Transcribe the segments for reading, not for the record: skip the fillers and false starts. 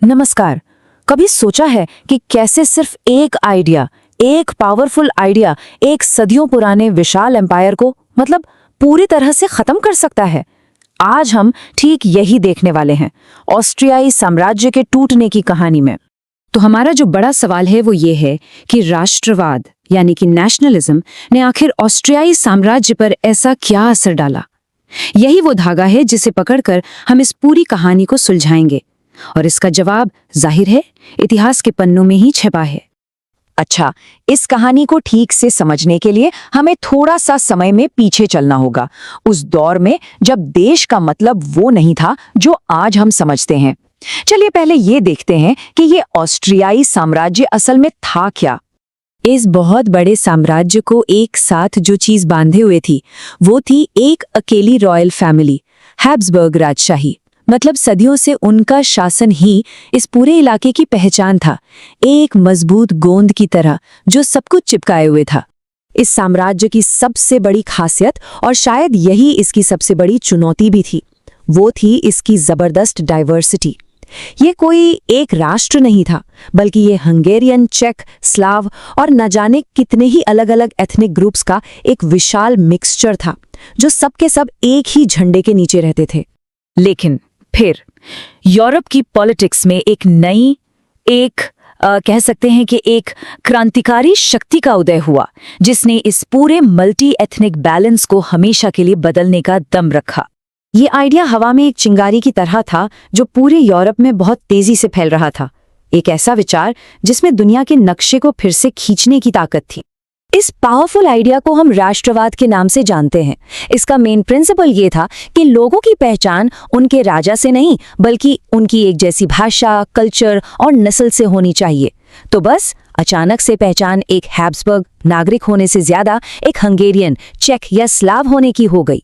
नमस्कार। कभी सोचा है कि कैसे सिर्फ एक आइडिया, एक पावरफुल आइडिया एक सदियों पुराने विशाल एम्पायर को पूरी तरह से खत्म कर सकता है? आज हम ठीक यही देखने वाले हैं, ऑस्ट्रियाई साम्राज्य के टूटने की कहानी में। तो हमारा जो बड़ा सवाल है वो ये है कि राष्ट्रवाद यानी कि नेशनलिज्म ने आखिर ऑस्ट्रियाई साम्राज्य पर ऐसा क्या असर डाला? यही वो धागा है जिसे पकड़कर हम इस पूरी कहानी को सुलझाएंगे, और इसका जवाब जाहिर है इतिहास के पन्नों में ही छिपा है। अच्छा, इस कहानी को ठीक से समझने के लिए हमें थोड़ा सा समय में पीछे चलना होगा, उस दौर में जब देश का मतलब वो नहीं था जो आज हम समझते हैं। चलिए पहले ये देखते हैं कि ये ऑस्ट्रियाई साम्राज्य असल में था क्या। इस बहुत बड़े साम्राज्य को एक साथ जो चीज बांधे हुए थी वो थी एक अकेली रॉयल फैमिली, हैब्सबर्ग राजशाही। सदियों से उनका शासन ही इस पूरे इलाके की पहचान था, एक मजबूत गोंद की तरह जो सब कुछ चिपकाए हुए था। इस साम्राज्य की सबसे बड़ी खासियत, और शायद यही इसकी सबसे बड़ी चुनौती भी थी, वो थी इसकी जबरदस्त डाइवर्सिटी। ये कोई एक राष्ट्र नहीं था, बल्कि ये हंगेरियन, चेक, स्लाव और न जाने कितने ही अलग अलग एथनिक ग्रुप्स का एक विशाल मिक्सचर था, जो सबके सब एक ही झंडे के नीचे रहते थे। लेकिन फिर यूरोप की पॉलिटिक्स में एक नई, कह सकते हैं कि एक क्रांतिकारी शक्ति का उदय हुआ, जिसने इस पूरे मल्टी एथनिक बैलेंस को हमेशा के लिए बदलने का दम रखा। ये आइडिया हवा में एक चिंगारी की तरह था जो पूरे यूरोप में बहुत तेजी से फैल रहा था, एक ऐसा विचार जिसमें दुनिया के नक्शे को फिर से खींचने की ताकत थी। इस पावरफुल आइडिया को हम राष्ट्रवाद के नाम से जानते हैं। इसका मेन प्रिंसिपल ये था कि लोगों की पहचान उनके राजा से नहीं, बल्कि उनकी एक जैसी भाषा, कल्चर और नस्ल से होनी चाहिए। तो बस अचानक से पहचान एक हैब्सबर्ग नागरिक होने से ज्यादा एक हंगेरियन, चेक या स्लाव होने की हो गई,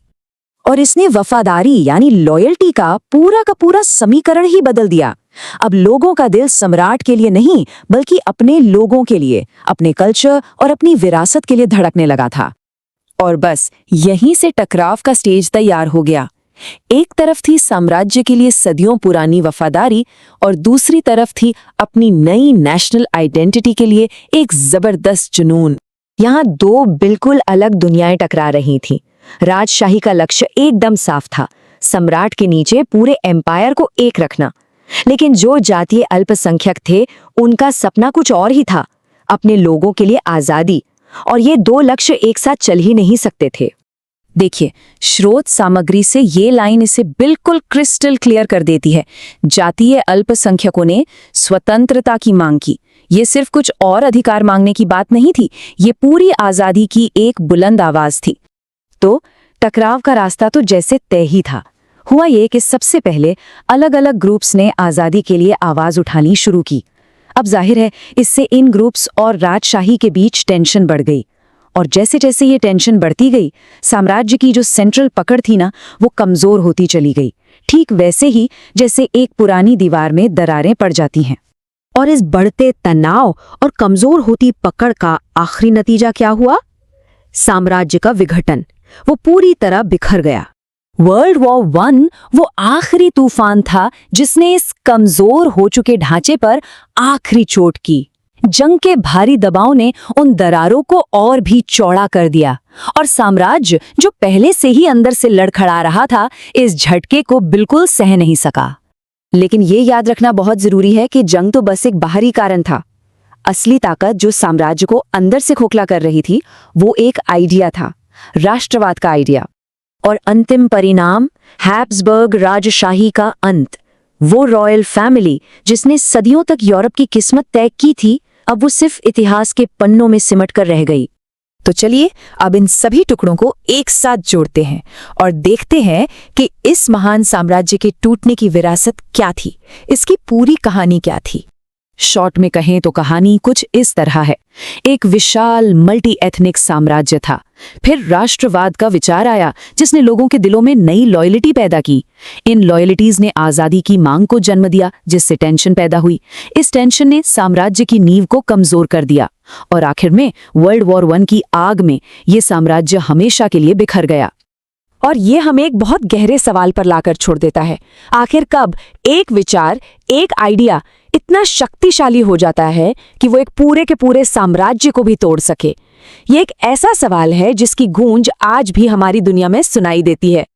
और इसने वफादारी यानी लॉयल्टी का पूरा समीकरण ही बदल दिया। अब लोगों का दिल सम्राट के लिए नहीं, बल्कि अपने लोगों के लिए, अपने कल्चर और अपनी विरासत के लिए धड़कने लगा था। और बस यहीं से टकराव का स्टेज तैयार हो गया। एक तरफ थी साम्राज्य के लिए सदियों पुरानी वफादारी, और दूसरी तरफ थी अपनी नई नेशनल आइडेंटिटी के लिए एक जबरदस्त जुनून। यहाँ दो बिल्कुल अलग दुनियाएं टकरा रही थीं। राजशाही का लक्ष्य एकदम साफ था, सम्राट के नीचे पूरे एम्पायर को एक रखना। लेकिन जो जातीय अल्पसंख्यक थे, उनका सपना कुछ और ही था, अपने लोगों के लिए आजादी। और ये दो लक्ष्य एक साथ चल ही नहीं सकते थे। देखिए, स्रोत सामग्री से ये लाइन इसे बिल्कुल क्रिस्टल क्लियर कर देती है। जातीय अल्पसंख्यकों ने स्वतंत्रता की मांग की। ये सिर्फ कुछ और अधिकार मांगने की बात नहीं थी, ये पूरी आजादी की एक बुलंद आवाज थी। तो टकराव का रास्ता तो जैसे तय ही था। हुआ ये कि सबसे पहले अलग अलग ग्रुप्स ने आज़ादी के लिए आवाज़ उठानी शुरू की। अब जाहिर है इससे इन ग्रुप्स और राजशाही के बीच टेंशन बढ़ गई, और जैसे जैसे ये टेंशन बढ़ती गई, साम्राज्य की जो सेंट्रल पकड़ थी ना, वो कमज़ोर होती चली गई, ठीक वैसे ही जैसे एक पुरानी दीवार में दरारें पड़ जाती हैं। और इस बढ़ते तनाव और कमज़ोर होती पकड़ का आखिरी नतीजा क्या हुआ? साम्राज्य का विघटन। वो पूरी तरह बिखर गया। वर्ल्ड वॉर 1 वो आखिरी तूफान था जिसने इस कमजोर हो चुके ढांचे पर आखिरी चोट की। जंग के भारी दबाव ने उन दरारों को और भी चौड़ा कर दिया, और साम्राज्य जो पहले से ही अंदर से लड़खड़ा रहा था, इस झटके को बिल्कुल सह नहीं सका। लेकिन ये याद रखना बहुत जरूरी है कि जंग तो बस एक बाहरी कारण था। असली ताकत जो साम्राज्य को अंदर से खोखला कर रही थी, वो एक आइडिया था, राष्ट्रवाद का आइडिया। और अंतिम परिणाम, हैब्सबर्ग राजशाही का अंत। वो रॉयल फैमिली जिसने सदियों तक यूरोप की किस्मत तय की थी, अब वो सिर्फ इतिहास के पन्नों में सिमट कर रह गई। तो चलिए अब इन सभी टुकड़ों को एक साथ जोड़ते हैं और देखते हैं कि इस महान साम्राज्य के टूटने की विरासत क्या थी, इसकी पूरी कहानी क्या थी। शॉर्ट में कहें तो कहानी कुछ इस तरह है। एक विशाल मल्टी एथनिक साम्राज्य था, फिर राष्ट्रवाद का विचार आया जिसने लोगों के दिलों में नई लॉयल्टी पैदा की। इन लॉयल्टीज ने आज़ादी की मांग को जन्म दिया, जिससे टेंशन पैदा हुई। इस टेंशन ने साम्राज्य की नींव को कमजोर कर दिया, और आखिर में वर्ल्ड वॉर 1 की आग में ये साम्राज्य हमेशा के लिए बिखर गया। और ये हमें एक बहुत गहरे सवाल पर लाकर छोड़ देता है। आखिर कब एक विचार, एक आइडिया इतना शक्तिशाली हो जाता है कि वो एक पूरे के पूरे साम्राज्य को भी तोड़ सके? ये एक ऐसा सवाल है जिसकी गूंज आज भी हमारी दुनिया में सुनाई देती है।